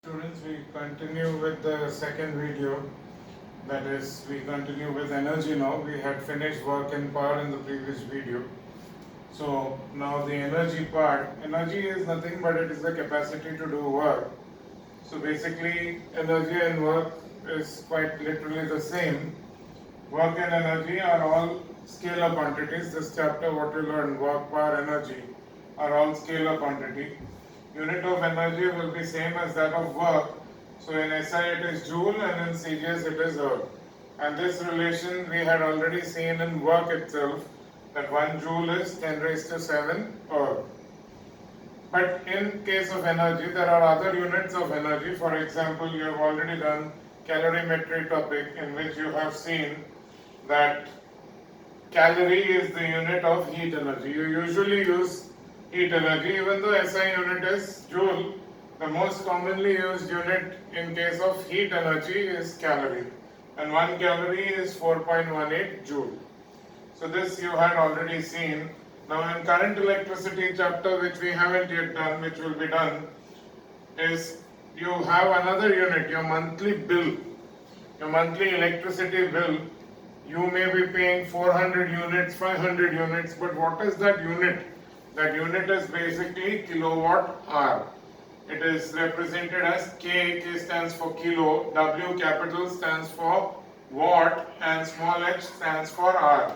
Students, we continue with the second video. That is, we continue with energy now. We had finished work and power in the previous video. So now the energy part. Energy is nothing but it is the capacity to do work. So basically, energy and work is quite literally the same. Work and energy are all scalar quantities. This chapter, what we learned, work, power, energy, are all scalar quantity. Unit of energy will be same as that of work. So in SI it is joule and in CGS it is erg. And this relation we had already seen in work itself, that 1 joule is 10 raised to 7 erg. But in case of energy, there are other units of energy. For example, you have already done calorimetry topic, in which you have seen that calorie is the unit of heat energy. You usually use heat energy, even though SI unit is joule. The most commonly used unit in case of heat energy is calorie, and 1 calorie is 4.18 joule. So this you had already seen. Now in current electricity chapter, which we haven't yet done, which will be done, is you have another unit, your monthly bill, your monthly electricity bill. You may be paying 400 units, 500 units, but what is that unit? That unit is basically kilowatt hour. It is represented as K. K stands for kilo, W capital stands for watt, and small h stands for hour.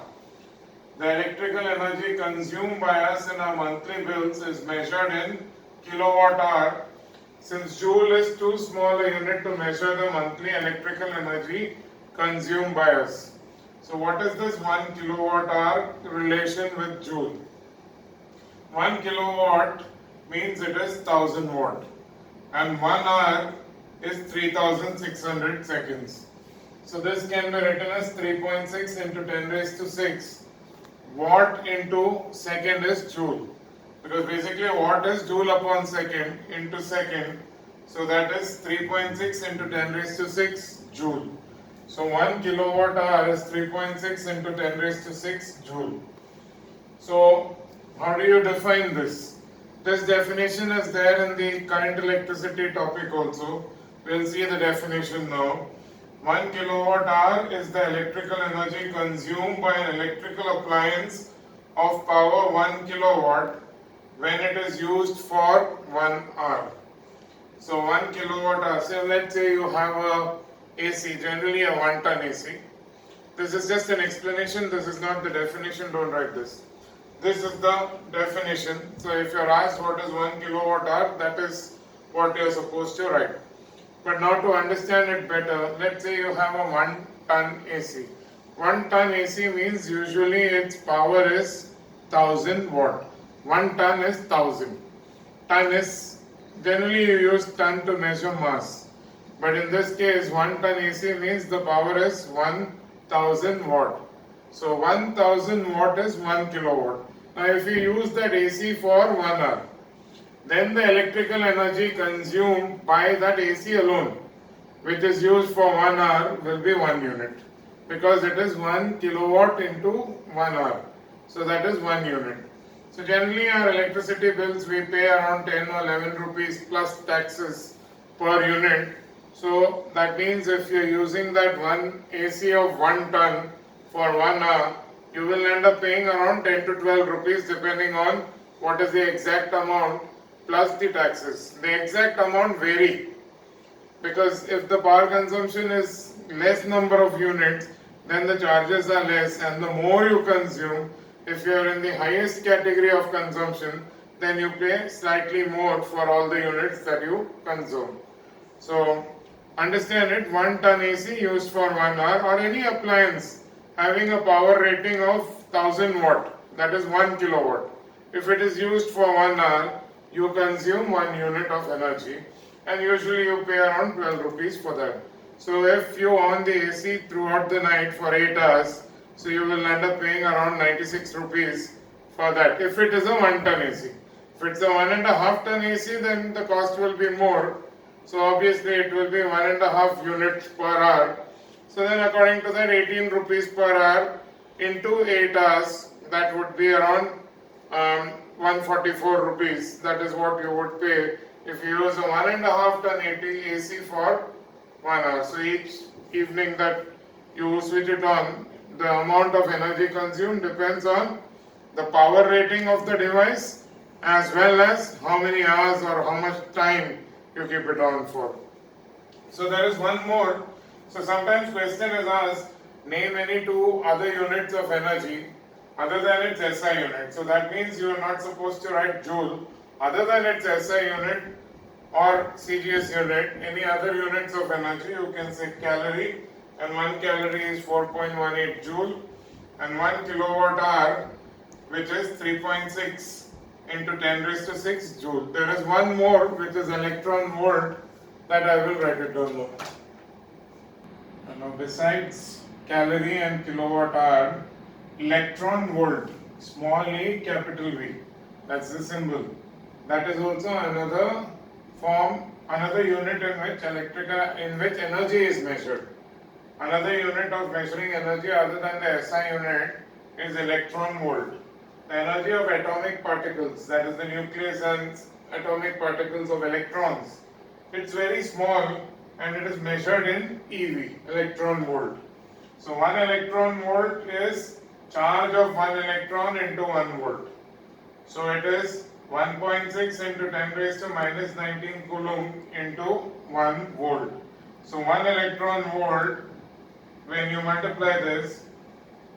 The electrical energy consumed by us in our monthly bills is measured in kilowatt hour. Since joule is too small a unit to measure the monthly electrical energy consumed by us. So what is this 1 kilowatt hour relation with joule? 1 kilowatt means it is 1000 watt, and 1 hour is 3600 seconds. So this can be written as 3.6 into 10 raised to 6. Watt into second is joule, because basically watt is joule upon second into second. So that is 3.6 into 10 raised to 6 joule. So 1 kilowatt hour is 3.6 into 10 raised to 6 joule. So how do you define this? This definition is there in the current electricity topic also. We'll see the definition now. 1 kilowatt hour is the electrical energy consumed by an electrical appliance of power 1 kilowatt when it is used for 1 hour. So 1 kilowatt hour, so let's say you have a AC, generally a 1 ton AC. This is just an explanation, this is not the definition, don't write this. This is the definition. So if you are asked what is 1 kilowatt hour, that is what you are supposed to write. But now to understand it better, let's say you have a 1 ton AC. 1 ton AC means usually its power is 1000 watt. 1 ton is 1000. Ton is, generally you use ton to measure mass. But in this case, 1 ton AC means the power is 1000 watt. So 1000 watt is 1 kilowatt. Now if you use that AC for 1 hour, then the electrical energy consumed by that AC alone, which is used for 1 hour, will be 1 unit, because it is 1 kilowatt into 1 hour. So that is 1 unit. So generally our electricity bills, we pay around 10 or 11 rupees plus taxes per unit. So that means if you are using that one AC of 1 ton for 1 hour, you will end up paying around 10 to 12 rupees depending on what is the exact amount plus the taxes. The exact amount vary, because if the power consumption is less number of units, then the charges are less, and the more you consume, if you are in the highest category of consumption, then you pay slightly more for all the units that you consume. So understand it, 1 ton AC used for 1 hour, or any appliance having a power rating of 1000 watt, that is 1 kilowatt. If it is used for 1 hour, you consume 1 unit of energy, and usually you pay around 12 rupees for that. So if you on the AC throughout the night for 8 hours, so you will end up paying around 96 rupees for that, if it is a 1 ton AC. If it's a 1.5 ton AC, then the cost will be more. So obviously it will be 1.5 units per hour. So then according to that, 18 rupees per hour into 8 hours, that would be around 144 rupees. That is what you would pay if you use a 1.5 ton AC for 1 hour. So each evening that you switch it on, the amount of energy consumed depends on the power rating of the device as well as how many hours or how much time you keep it on for. So there is one more. So sometimes question is asked, name any two other units of energy other than its SI unit. So that means you are not supposed to write joule. Other than its SI unit or CGS unit, any other units of energy, you can say calorie, and 1 calorie is 4.18 joule, and 1 kilowatt hour, which is 3.6 into 10 raised to 6 joule. There is one more, which is electron volt, that I will write it down now. And now besides calorie and kilowatt hour, electron volt, small e, capital V, that's the symbol. That is also another form, another unit in which energy is measured. Another unit of measuring energy other than the SI unit is electron volt. The energy of atomic particles, that is the nucleus and atomic particles of electrons, it's very small and it is measured in EV, electron volt. So 1 electron volt is charge of 1 electron into 1 volt. So it is 1.6 into 10 raised to minus 19 coulomb into 1 volt. So 1 electron volt, when you multiply this,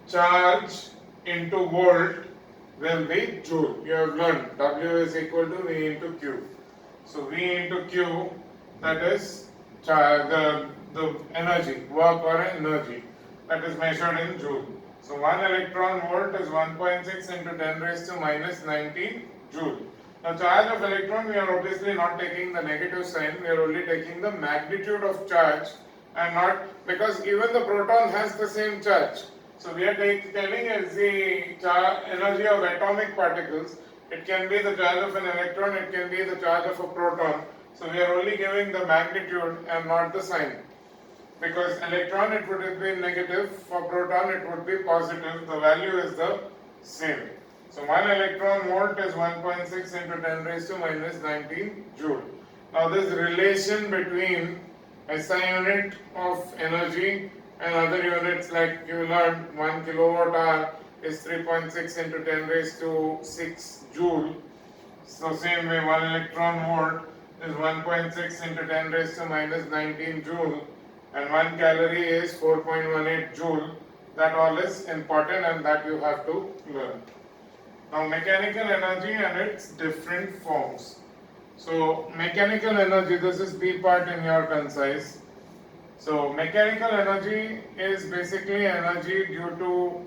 charge into volt will be joule. You have learned W is equal to V into Q. So V into Q, that is the energy, work or energy, that is measured in joule. So 1 electron volt is 1.6 into 10 raised to minus 19 joule. Now charge of electron, we are obviously not taking the negative sign, we are only taking the magnitude of charge and not, because even the proton has the same charge. So we are telling is the energy of atomic particles. It can be the charge of an electron, it can be the charge of a proton. So we are only giving the magnitude and not the sign. Because electron it would have been negative, for proton it would be positive, the value is the same. So 1 electron volt is 1.6 into 10 raised to minus 19 joule. Now this relation between SI unit of energy and other units, like you learned, 1 kilowatt hour is 3.6 into 10 raised to 6 joule. So same way 1 electron volt is 1.6 into 10 raised to minus 19 joule, and 1 calorie is 4.18 joule. That all is important and that you have to learn. Now mechanical energy and its different forms. So mechanical energy, this is B part in your concise. So mechanical energy is basically energy due to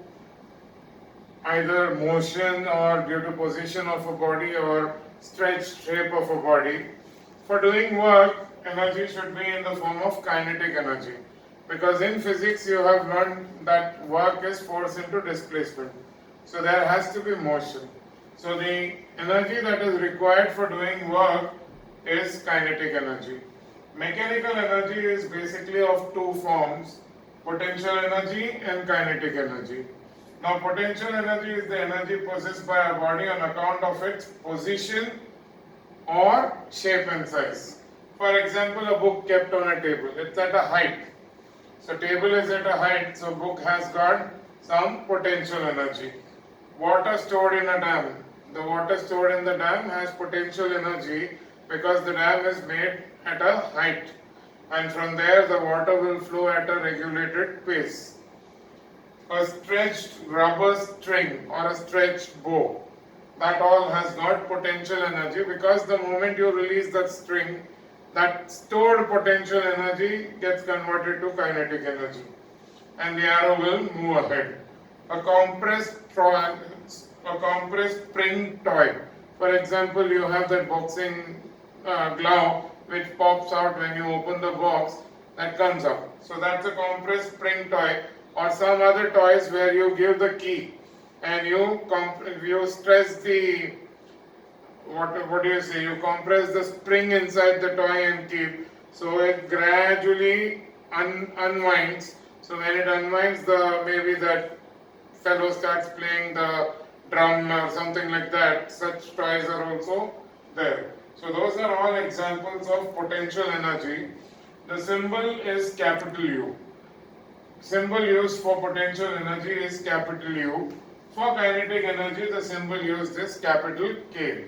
either motion or due to position of a body or stretched shape of a body. For doing work, energy should be in the form of kinetic energy, because in physics you have learned that work is force into displacement. So there has to be motion. So the energy that is required for doing work is kinetic energy. Mechanical energy is basically of two forms, potential energy and kinetic energy. Now potential energy is the energy possessed by a body on account of its position or shape and size. For example, a book kept on a table, it's at a height. So table is at a height, so book has got some potential energy. Water stored in a dam. The water stored in the dam has potential energy because the dam is made at a height, and from there the water will flow at a regulated pace. A stretched rubber string or a stretched bow, that all has got potential energy, because the moment you release that string, that stored potential energy gets converted to kinetic energy and the arrow will move ahead. A compressed spring toy. For example, you have that boxing glove which pops out when you open the box, that comes up. So that's a compressed spring toy, or some other toys where you give the key and you stress the what do you say? You compress the spring inside the toy and keep. So it gradually unwinds. So when it unwinds, maybe that fellow starts playing the drum or something like that. Such toys are also there. So those are all examples of potential energy. The symbol is capital U. Symbol used for potential energy is capital U. For kinetic energy, the symbol used is capital K.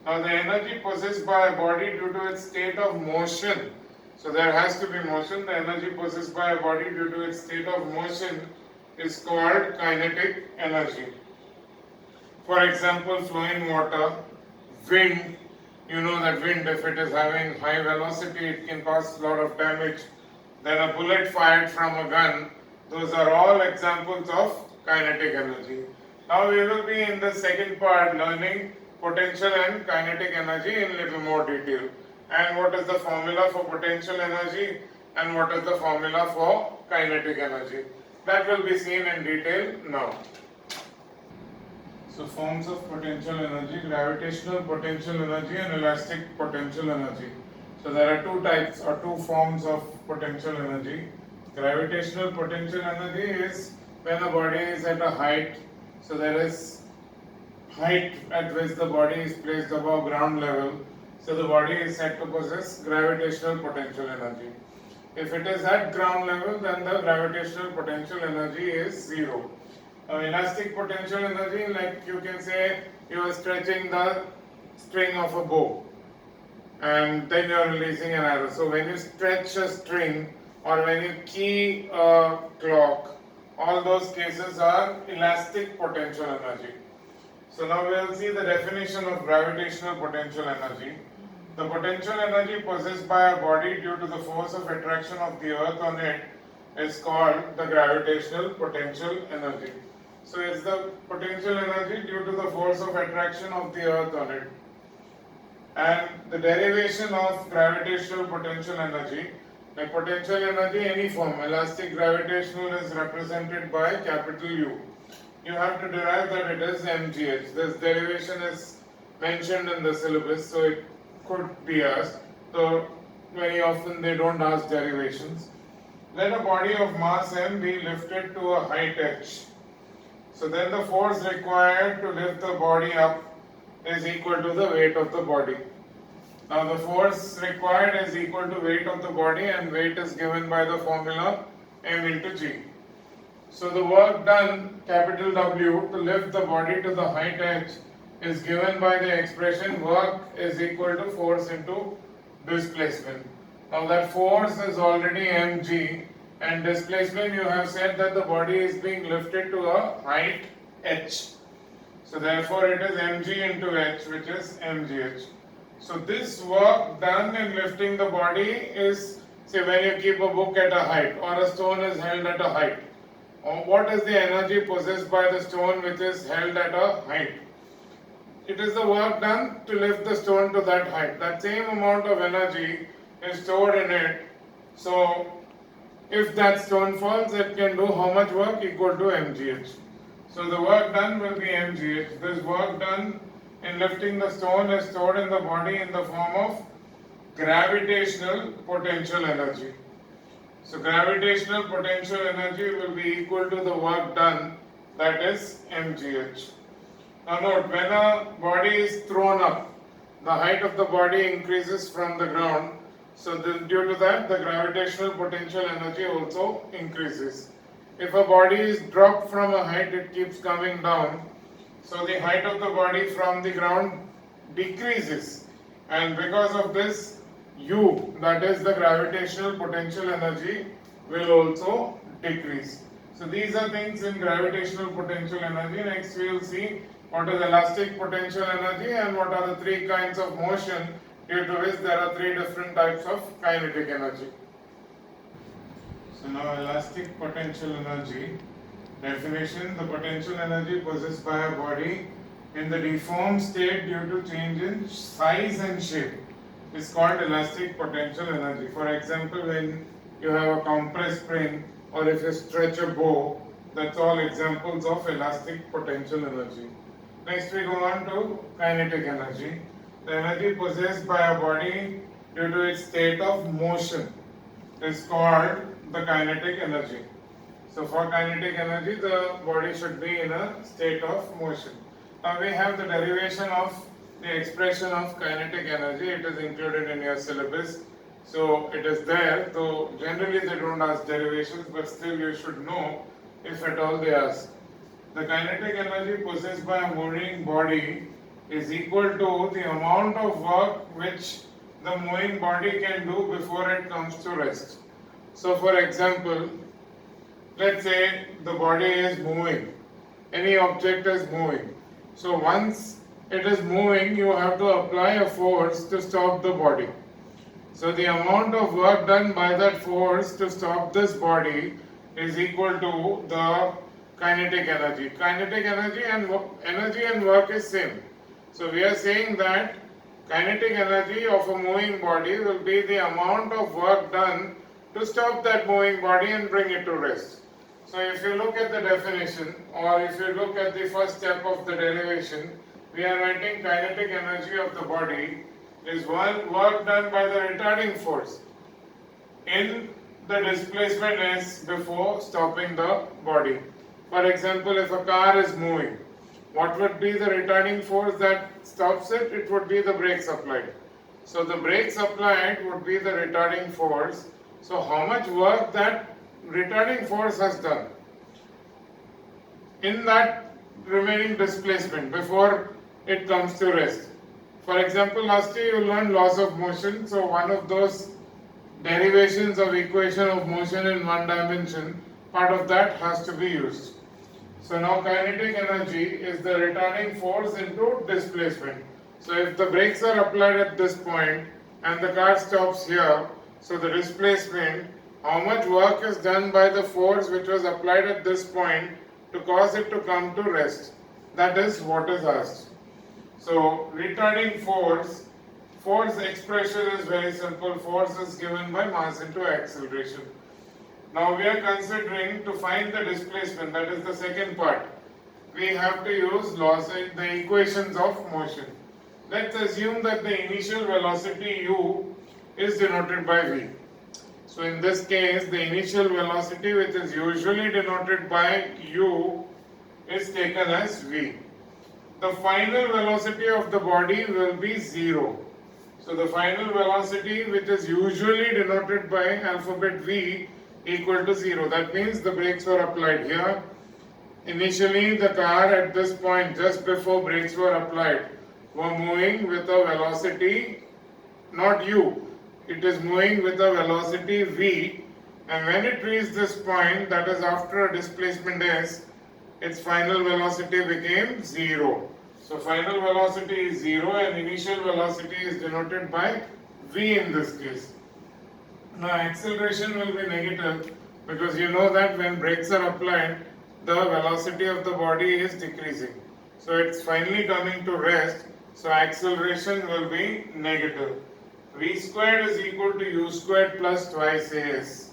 Now the energy possessed by a body due to its state of motion, so there has to be motion, the energy possessed by a body due to its state of motion is called kinetic energy. For example, flowing water, wind, you know that wind, if it is having high velocity, it can cause a lot of damage. Then a bullet fired from a gun, those are all examples of kinetic energy. Now we will be in the second part learning potential and kinetic energy in little more detail. And what is the formula for potential energy and what is the formula for kinetic energy. That will be seen in detail now. So forms of potential energy, gravitational potential energy and elastic potential energy. So there are two types or two forms of potential energy. Gravitational potential energy is when a body is at a height, so there is height at which the body is placed above ground level, so the body is said to possess gravitational potential energy. If it is at ground level, then the gravitational potential energy is zero. Elastic potential energy, like you can say you are stretching the string of a bow and then you are releasing an arrow. So when you stretch a string or when you key a clock, all those cases are elastic potential energy. So now we will see the definition of gravitational potential energy. The potential energy possessed by a body due to the force of attraction of the earth on it is called the gravitational potential energy. So it's the potential energy due to the force of attraction of the earth on it. And the derivation of gravitational potential energy, like potential energy any form, elastic gravitational is represented by capital U. You have to derive that it is mgh. This derivation is mentioned in the syllabus, so it could be asked. So very often they don't ask derivations. Let a body of mass m be lifted to a height h. So then the force required to lift the body up is equal to the weight of the body. Now the force required is equal to weight of the body, and weight is given by the formula m into g. So the work done, capital W, to lift the body to the height h is given by the expression work is equal to force into displacement. Now that force is already mg, and displacement, you have said that the body is being lifted to a height h. So therefore it is mg into h, which is mgh. So this work done in lifting the body is, say when you keep a book at a height or a stone is held at a height. What is the energy possessed by the stone which is held at a height? It is the work done to lift the stone to that height. That same amount of energy is stored in it. So if that stone falls, it can do how much work? Equal to mgh. So the work done will be mgh. This work done in lifting the stone is stored in the body in the form of gravitational potential energy. So gravitational potential energy will be equal to the work done, that is mgh. Now note, when a body is thrown up, the height of the body increases from the ground. So then due to that, the gravitational potential energy also increases. If a body is dropped from a height, it keeps coming down. So the height of the body from the ground decreases. And because of this, U, that is the gravitational potential energy, will also decrease. So these are things in gravitational potential energy. Next we will see what is elastic potential energy and what are the three kinds of motion due to which there are three different types of kinetic energy. So now elastic potential energy. Definition: the potential energy possessed by a body in the deformed state due to change in size and shape is called elastic potential energy. For example, when you have a compressed spring or if you stretch a bow, that's all examples of elastic potential energy. Next we go on to kinetic energy. The energy possessed by a body due to its state of motion is called the kinetic energy. So for kinetic energy, the body should be in a state of motion. Now we have the derivation of the expression of kinetic energy. It is included in your syllabus. So it is there, though generally they don't ask derivations, but still you should know if at all they ask. The kinetic energy possessed by a moving body is equal to the amount of work which the moving body can do before it comes to rest. So for example, let's say the body is moving, any object is moving. So once it is moving, you have to apply a force to stop the body. So the amount of work done by that force to stop this body is equal to the kinetic energy. Kinetic energy and work is same. So we are saying that kinetic energy of a moving body will be the amount of work done to stop that moving body and bring it to rest. So if you look at the definition, or if you look at the first step of the derivation, we are writing kinetic energy of the body is one work done by the retarding force in the displacement s before stopping the body. For example, if a car is moving, what would be the retarding force that stops it? It would be the brakes applied. So the brakes applied would be the retarding force. So how much work that retarding force has done in that remaining displacement before it comes to rest. For example, last year you learned laws of motion. So one of those derivations of equation of motion in one dimension, part of that has to be used. So now kinetic energy is the retarding force into displacement. So if the brakes are applied at this point and the car stops here, so the displacement, how much work is done by the force which was applied at this point to cause it to come to rest? That is what is asked. So retarding force expression is very simple. Force is given by mass into acceleration. Now we are considering to find the displacement, that is the second part. We have to use laws in the equations of motion. Let's assume that the initial velocity u is denoted by v. So in this case, the initial velocity, which is usually denoted by u, is taken as v. The final velocity of the body will be 0. So the final velocity, which is usually denoted by alphabet v, equal to 0. That means the brakes were applied here. Initially the car at this point, just before brakes were applied, were moving with a velocity, not u, it is moving with a velocity v, and when it reached this point, that is after a displacement s, its final velocity became 0. So final velocity is 0 and initial velocity is denoted by v in this case. Now acceleration will be negative because you know that when brakes are applied, the velocity of the body is decreasing. So it's finally coming to rest, so acceleration will be negative. V squared is equal to u squared plus twice as.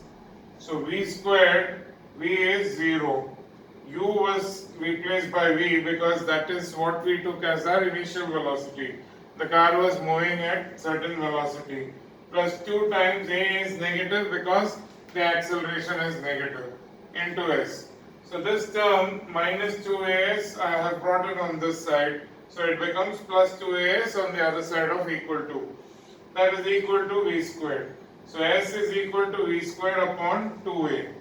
So v squared, v is 0. U was replaced by v because that is what we took as our initial velocity. The car was moving at certain velocity. Plus 2 times a is negative because the acceleration is negative into s. So this term minus 2as I have brought it on this side. So it becomes plus 2as on the other side of equal to. That is equal to v squared. So s is equal to v squared upon 2a.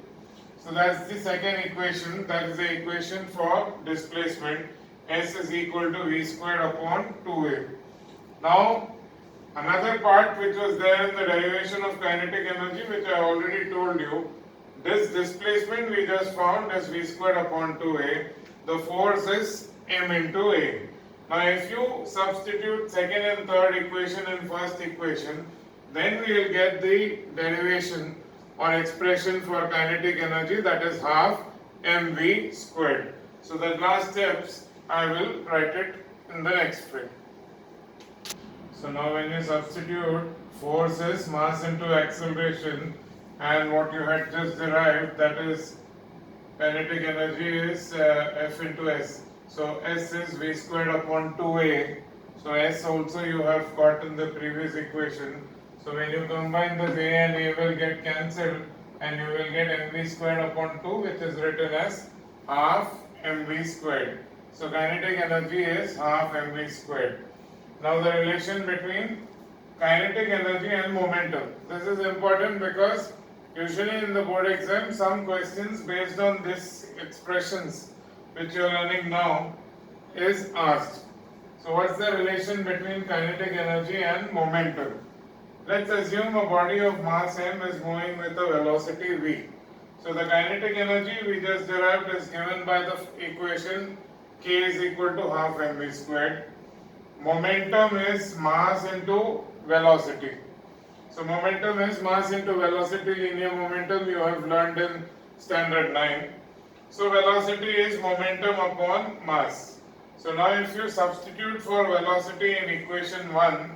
So that's the second equation, that is the equation for displacement. S is equal to v squared upon 2a. Now another part which was there in the derivation of kinetic energy, which I already told you, this displacement we just found as v squared upon 2a. The force is m into a. Now if you substitute second and third equation in first equation, then we will get the derivation or expression for kinetic energy, that is half mv squared. So the last steps I will write it in the next frame. So now when you substitute force is mass into acceleration, and what you had just derived, that is kinetic energy is F into S. So S is v squared upon 2a. So S also you have got in the previous equation. So when you combine this a and a will get cancelled and you will get mv squared upon 2, which is written as half mv squared. So kinetic energy is half mv squared. Now the relation between kinetic energy and momentum. This is important because usually in the board exam some questions based on this expressions which you are learning now is asked. So what's the relation between kinetic energy and momentum? Let's assume a body of mass m is moving with a velocity v. So the kinetic energy we just derived is given by the equation k is equal to half mv squared. Momentum is mass into velocity. So momentum is mass into velocity, linear momentum you have learned in standard 9. So velocity is momentum upon mass. So now if you substitute for velocity in equation 1,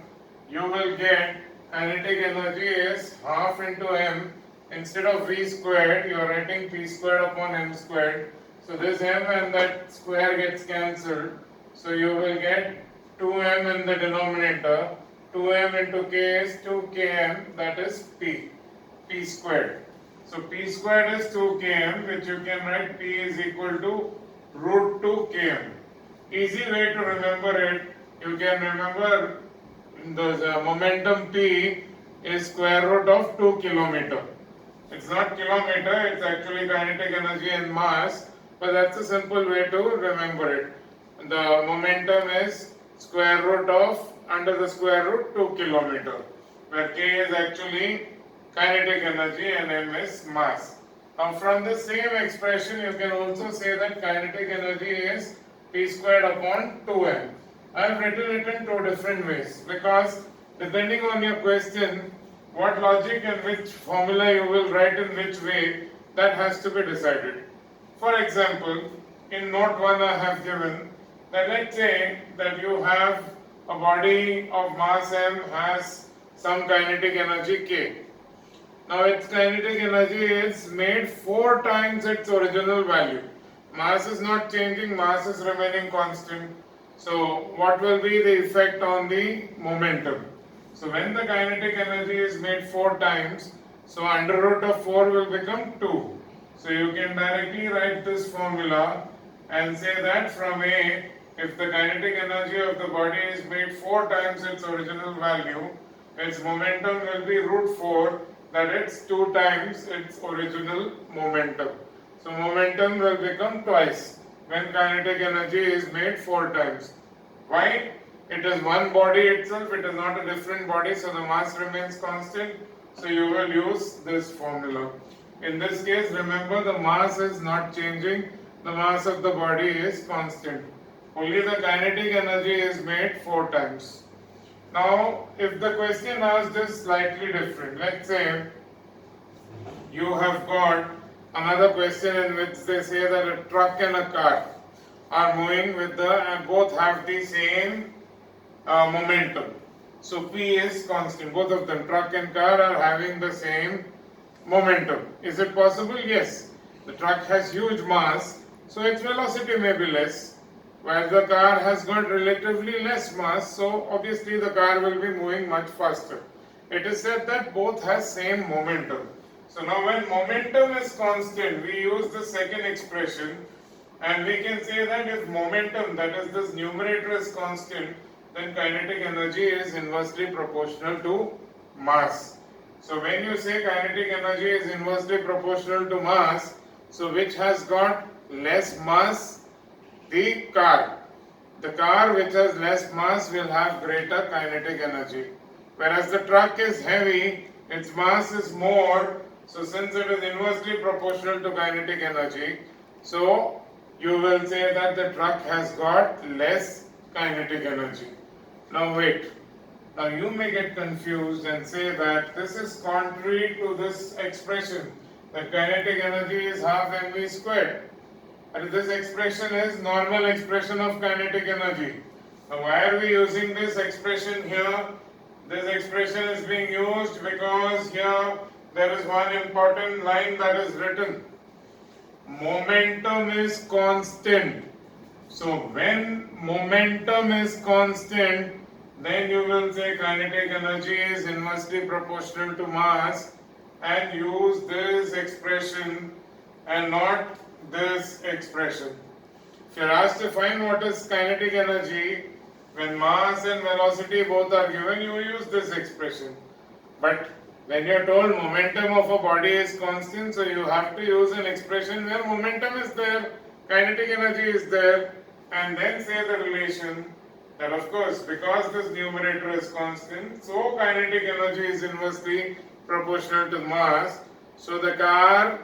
you will get kinetic energy is half into m. Instead of v squared, you are writing p squared upon m squared. So this m and that square gets cancelled. So you will get 2m in the denominator. 2m into k is 2km, that is p squared. So p squared is 2km, which you can write p is equal to root 2 km. Easy way to remember it, you can remember the momentum p is square root of 2 kilometer. It's not kilometer, it's actually kinetic energy and mass, but that's a simple way to remember it. The momentum is square root of under the square root 2 kilometer, where k is actually kinetic energy and m is mass. Now from the same expression you can also say that kinetic energy is p squared upon 2m. I have written it in two different ways because depending on your question, what logic and which formula you will write in which way, that has to be decided. For example, in note 1 I have given that let's say that you have a body of mass m has some kinetic energy k. Now its kinetic energy is made 4 times its original value. Mass is not changing, mass is remaining constant. So what will be the effect on the momentum? So when the kinetic energy is made 4 times, so under root of 4 will become 2. So you can directly write this formula and say that from A, if the kinetic energy of the body is made 4 times its original value, its momentum will be root 4, that it's 2 times its original momentum. So momentum will become twice when kinetic energy is made 4 times. Why? It is one body itself, it is not a different body, so the mass remains constant. So you will use this formula. In this case, remember the mass is not changing, the mass of the body is constant. Only the kinetic energy is made 4 times. Now, if the question asked is slightly different, let's say you have got another question in which they say that a truck and a car are moving with and both have the same momentum. So P is constant. Both of them, truck and car, are having the same momentum. Is it possible? Yes. The truck has huge mass, so its velocity may be less, while the car has got relatively less mass, so obviously the car will be moving much faster. It is said that both has same momentum. So now when momentum is constant, we use the second expression and we can say that if momentum, that is this numerator, is constant, then kinetic energy is inversely proportional to mass. So when you say kinetic energy is inversely proportional to mass, so which has got less mass? The car. The car which has less mass will have greater kinetic energy. Whereas the truck is heavy, its mass is more, so since it is inversely proportional to kinetic energy, so you will say that the truck has got less kinetic energy. Now wait, now you may get confused and say that this is contrary to this expression that kinetic energy is half mv squared. And this expression is normal expression of kinetic energy. Now why are we using this expression here? This expression is being used because here there is one important line that is written. Momentum is constant. So when momentum is constant, then you will say kinetic energy is inversely proportional to mass and use this expression and not this expression. If you are asked to find what is kinetic energy, When mass and velocity both are given, you use this expression. But when you are told momentum of a body is constant, so you have to use an expression where momentum is there, kinetic energy is there, and then say the relation that of course because this numerator is constant, so kinetic energy is inversely proportional to mass. So the car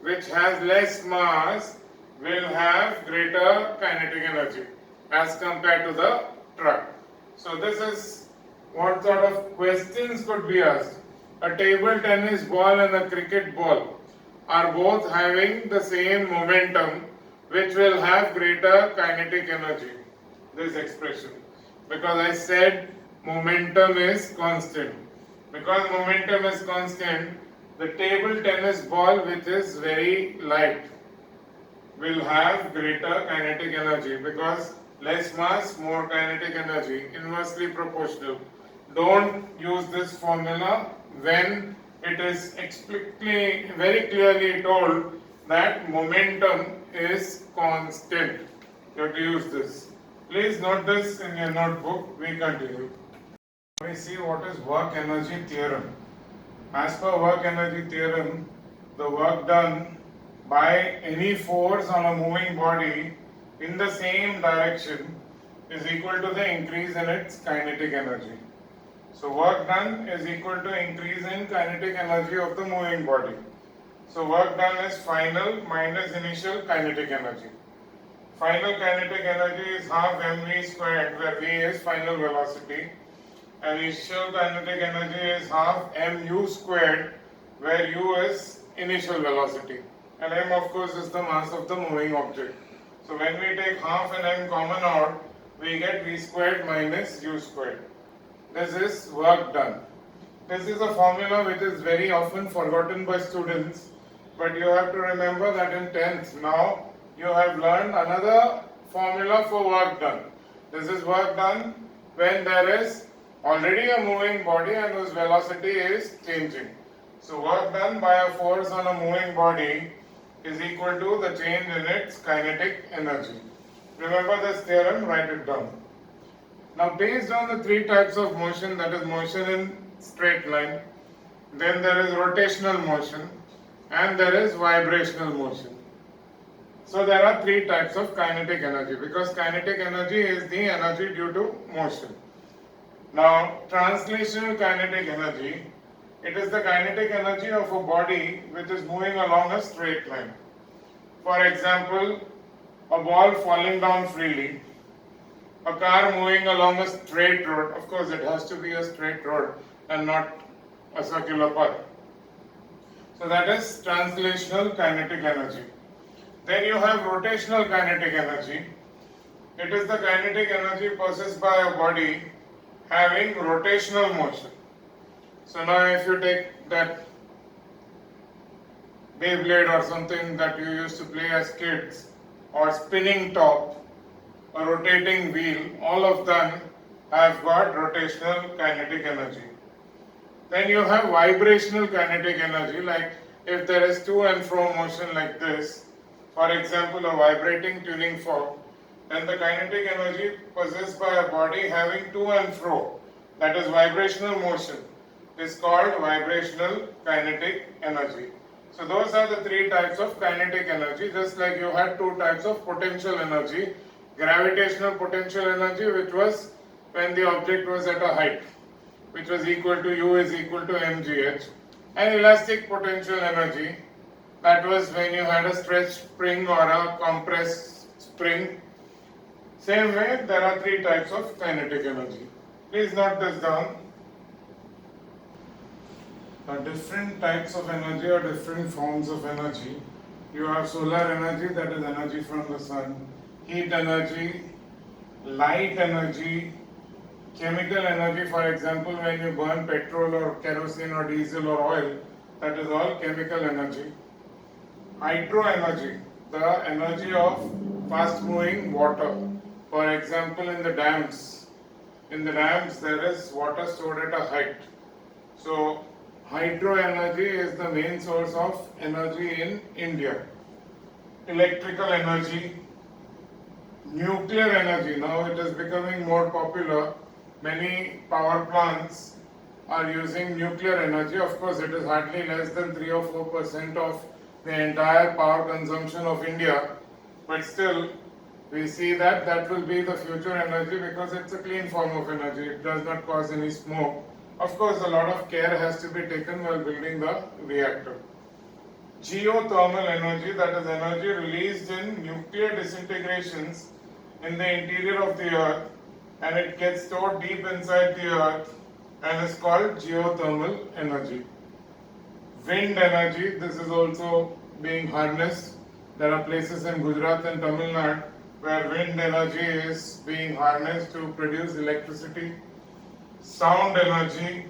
which has less mass will have greater kinetic energy as compared to the truck. So this is what sort of questions could be asked. A table tennis ball and a cricket ball are both having the same momentum which will have greater kinetic energy. This expression. Because I said momentum is constant. Because momentum is constant, the table tennis ball which is very light will have greater kinetic energy because less mass, more kinetic energy, inversely proportional. Don't use this formula when it is explicitly, very clearly told that momentum is constant. You have to use this. Please note this in your notebook. We continue. We see what is work energy theorem. As per work energy theorem, the work done by any force on a moving body in the same direction is equal to the increase in its kinetic energy. So work done is equal to increase in kinetic energy of the moving body. So work done is final minus initial kinetic energy. Final kinetic energy is half mv squared, where v is final velocity, and initial kinetic energy is half mu squared, where u is initial velocity, and m of course is the mass of the moving object. So when we take half and m common out, we get v squared minus u squared. This is work done. This is a formula which is very often forgotten by students, but you have to remember that in 10th now you have learned another formula for work done. This is work done when there is already a moving body and whose velocity is changing. So work done by a force on a moving body is equal to the change in its kinetic energy. Remember this theorem, write it down. Now based on the three types of motion, that is motion in straight line, then there is rotational motion, and there is vibrational motion. So there are three types of kinetic energy because kinetic energy is the energy due to motion. Now translational kinetic energy, it is the kinetic energy of a body which is moving along a straight line. For example, a ball falling down freely, a car moving along a straight road. Of course it has to be a straight road and not a circular path. So that is translational kinetic energy. Then you have rotational kinetic energy. It is the kinetic energy possessed by a body having rotational motion. So now if you take that Beyblade or something that you used to play as kids, or spinning top, a rotating wheel, all of them have got rotational kinetic energy. Then you have vibrational kinetic energy, like if there is to and fro motion like this, for example a vibrating tuning fork, then the kinetic energy possessed by a body having to and fro, that is vibrational motion, is called vibrational kinetic energy. So those are the three types of kinetic energy, just like you had two types of potential energy. Gravitational potential energy, which was when the object was at a height, which was equal to U is equal to mgh, and elastic potential energy, that was when you had a stretched spring or a compressed spring. Same way, there are three types of kinetic energy. Please note this down. Now, different types of energy or different forms of energy. You have solar energy, that is energy from the sun, heat energy, light energy, chemical energy, for example when you burn petrol or kerosene or diesel or oil, that is all chemical energy. Hydro energy, the energy of fast moving water. For example in the dams there is water stored at a height. So hydro energy is the main source of energy in India. Electrical energy, Nuclear energy, now it is becoming more popular. Many power plants are using nuclear energy. Of course, it is hardly less than 3 or 4% of the entire power consumption of India, but still we see that that will be the future energy because it's a clean form of energy. It does not cause any smoke. Of course, a lot of care has to be taken while building the reactor. Geothermal energy, that is energy released in nuclear disintegrations in the interior of the earth, and it gets stored deep inside the earth and is called geothermal energy. Wind energy, this is also being harnessed. There are places in Gujarat and Tamil Nadu where wind energy is being harnessed to produce electricity. Sound energy,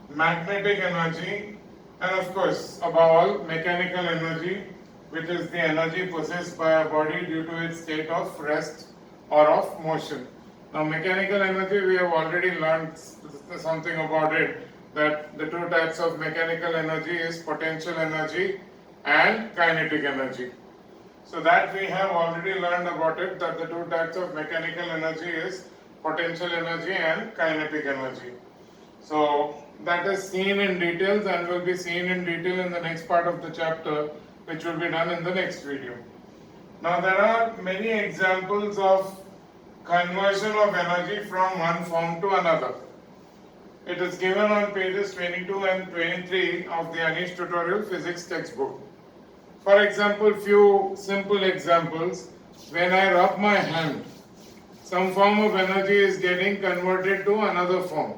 magnetic energy, and of course, above all, mechanical energy, which is the energy possessed by a body due to its state of rest or of motion. Now, mechanical energy, we have already learned something about it, that the two types of mechanical energy is potential energy and kinetic energy. So that we have already learned about it, that the two types of mechanical energy is potential energy and kinetic energy. So that is seen in details and will be seen in detail in the next part of the chapter, which will be done in the next video. Now there are many examples of conversion of energy from one form to another. It is given on pages 22 and 23 of the Anish Tutorial Physics textbook. For example, few simple examples. When I rub my hand, some form of energy is getting converted to another form.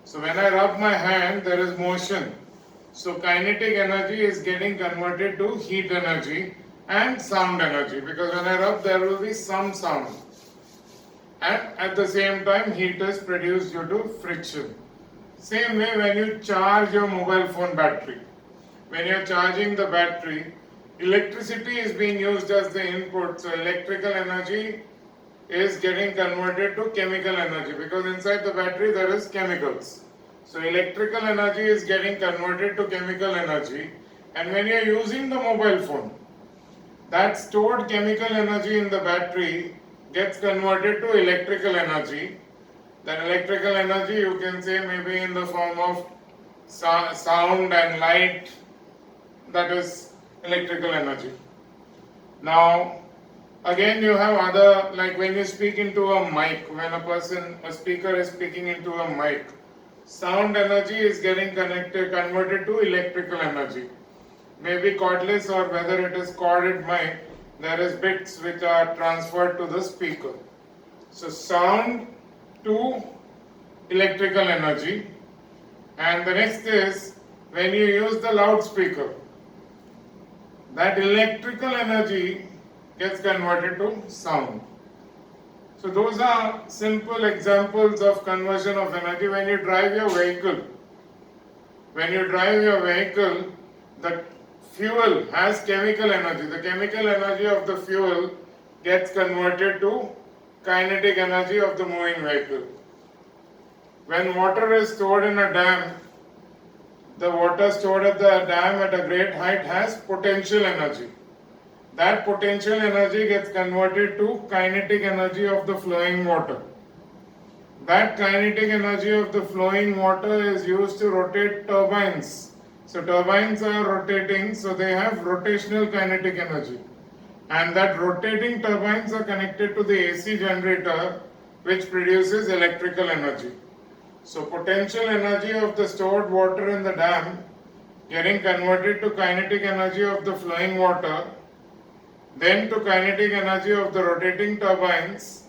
So when I rub my hand, there is motion. So kinetic energy is getting converted to heat energy and sound energy, because when I rub there will be some sound. And at the same time heat is produced due to friction. Same way when you charge your mobile phone battery. When you are charging the battery, electricity is being used as the input, so electrical energy is getting converted to chemical energy because inside the battery there is chemicals. So electrical energy is getting converted to chemical energy, and when you are using the mobile phone, that stored chemical energy in the battery gets converted to electrical energy. That electrical energy you can say maybe in the form of sound and light, that is electrical energy. Now again you have other, like when you speak into a mic, when a speaker is speaking into a mic, sound energy is getting converted to electrical energy. Maybe cordless or whether it is corded mic, there is bits which are transferred to the speaker. So sound to electrical energy. And the next is when you use the loudspeaker, that electrical energy gets converted to sound. So those are simple examples of conversion of energy. When you drive your vehicle, the fuel has chemical energy. The chemical energy of the fuel gets converted to kinetic energy of the moving vehicle. When water is stored in a dam, the water stored at the dam at a great height has potential energy. That potential energy gets converted to kinetic energy of the flowing water. That kinetic energy of the flowing water is used to rotate turbines. So turbines are rotating, so they have rotational kinetic energy. And that rotating turbines are connected to the AC generator, which produces electrical energy. So potential energy of the stored water in the dam getting converted to kinetic energy of the flowing water, then to kinetic energy of the rotating turbines,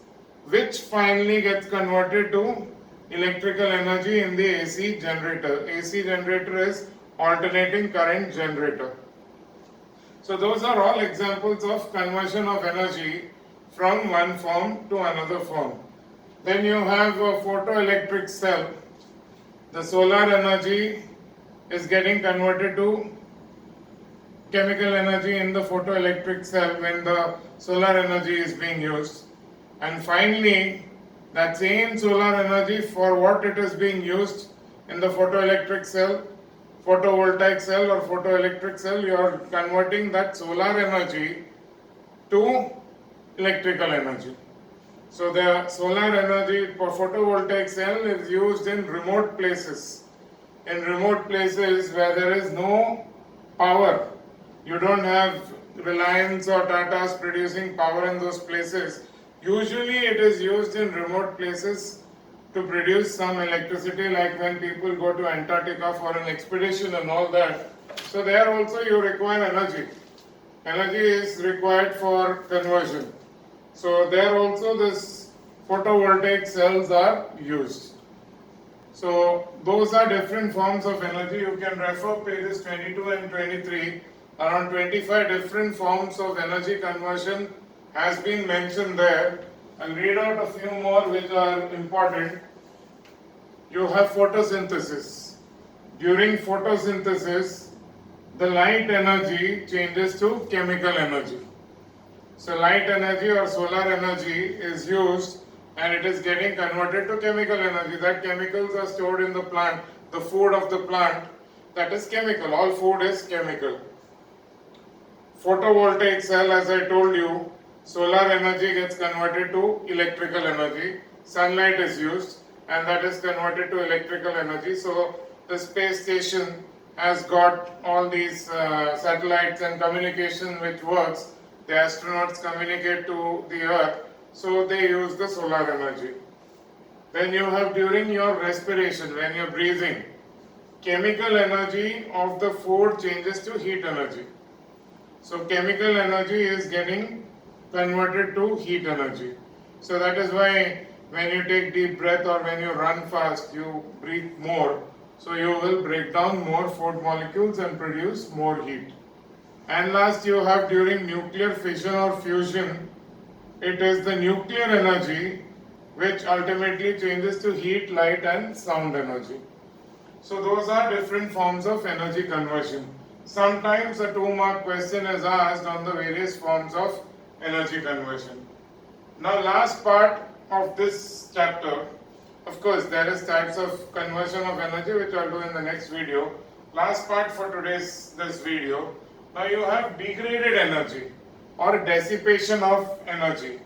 which finally gets converted to electrical energy in the AC generator. AC generator is alternating current generator. So those are all examples of conversion of energy from one form to another form. Then you have a photoelectric cell. The solar energy is getting converted to chemical energy in the photoelectric cell when the solar energy is being used. And finally, that same solar energy, for what it is being used in the photoelectric cell, photovoltaic cell or photoelectric cell, you are converting that solar energy to electrical energy. So the solar energy for photovoltaic cell is used in remote places. In remote places where there is no power, you don't have Reliance or Tata's producing power in those places. Usually it is used in remote places to produce some electricity, like when people go to Antarctica for an expedition and all that. So there also you require energy. Energy is required for conversion. So there also this photovoltaic cells are used. So those are different forms of energy. You can refer pages 22 and 23. Around 25 different forms of energy conversion has been mentioned there. I'll read out a few more which are important. You have photosynthesis. During photosynthesis, the light energy changes to chemical energy. So light energy or solar energy is used and it is getting converted to chemical energy. That chemicals are stored in the plant, the food of the plant, that is chemical. All food is chemical. Photovoltaic cell, as I told you, solar energy gets converted to electrical energy. Sunlight is used and that is converted to electrical energy. So the space station has got all these satellites and communication which works. The astronauts communicate to the earth, so they use the solar energy. Then you have during your respiration, when you're breathing, chemical energy of the food changes to heat energy. So chemical energy is getting converted to heat energy. So that is why when you take deep breath or when you run fast, you breathe more. So you will break down more food molecules and produce more heat. And last you have during nuclear fission or fusion, it is the nuclear energy which ultimately changes to heat, light and sound energy. So those are different forms of energy conversion. Sometimes a 2-mark question is asked on the various forms of energy conversion. Now last part of this chapter, of course there is types of conversion of energy which I'll do in the next video. Last part for this video. Now you have degraded energy or dissipation of energy.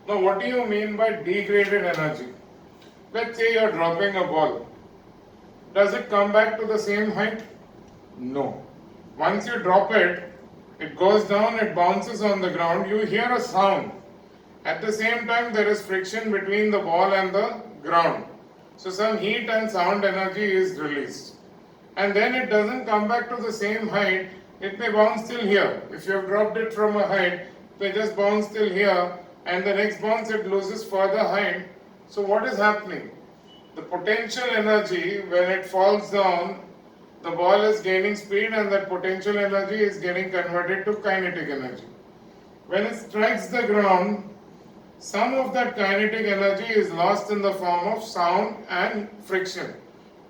Now what do you mean by degraded energy? Let's say you are dropping a ball. Does it come back to the same height? No. Once you drop it, it goes down, it bounces on the ground, you hear a sound. At the same time there is friction between the ball and the ground. So some heat and sound energy is released. And then it doesn't come back to the same height. It may bounce till here. If you have dropped it from a height, it may just bounce till here and the next bounce it loses further height. So what is happening? The potential energy, when it falls down, the ball is gaining speed and that potential energy is getting converted to kinetic energy. When it strikes the ground, some of that kinetic energy is lost in the form of sound and friction,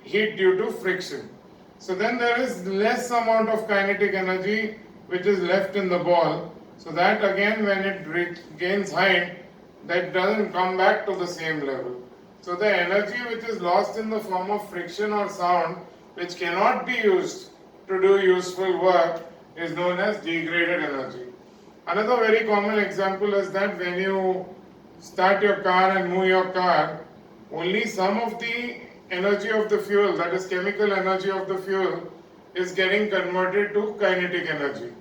heat due to friction. So then there is less amount of kinetic energy which is left in the ball. So that again when it gains height, that doesn't come back to the same level. So the energy which is lost in the form of friction or sound, which cannot be used to do useful work, is known as degraded energy. Another very common example is that when you start your car and move your car, only some of the energy of the fuel, that is chemical energy of the fuel, is getting converted to kinetic energy.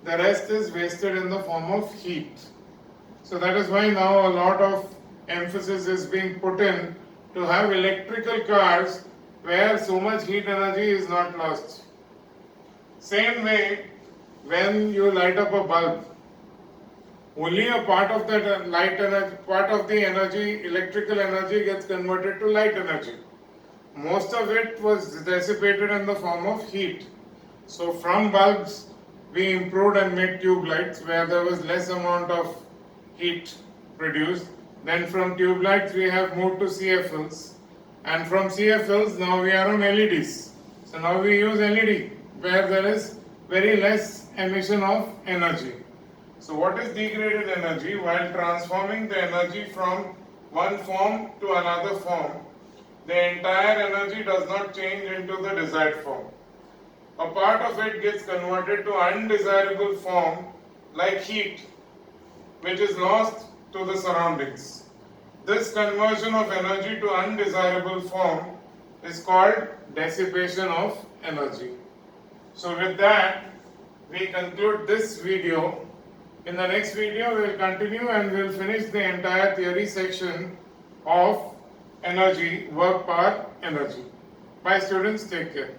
The rest is wasted in the form of heat. So that is why now a lot of emphasis is being put in to have electrical cars where so much heat energy is not lost. Same way, when you light up a bulb, only a part of that light energy, part of the energy, electrical energy gets converted to light energy. Most of it was dissipated in the form of heat. So from bulbs, we improved and made tube lights where there was less amount of heat produced. Then from tube lights we have moved to CFLs, and from CFLs now we are on LEDs. So now we use LED where there is very less emission of energy. So what is degraded energy? While transforming the energy from one form to another form, the entire energy does not change into the desired form. A part of it gets converted to undesirable form like heat, which is lost to the surroundings. This conversion of energy to undesirable form is called dissipation of energy. So with that, we conclude this video. In the next video, we will continue and we will finish the entire theory section of energy, work, power, energy. Bye students, take care.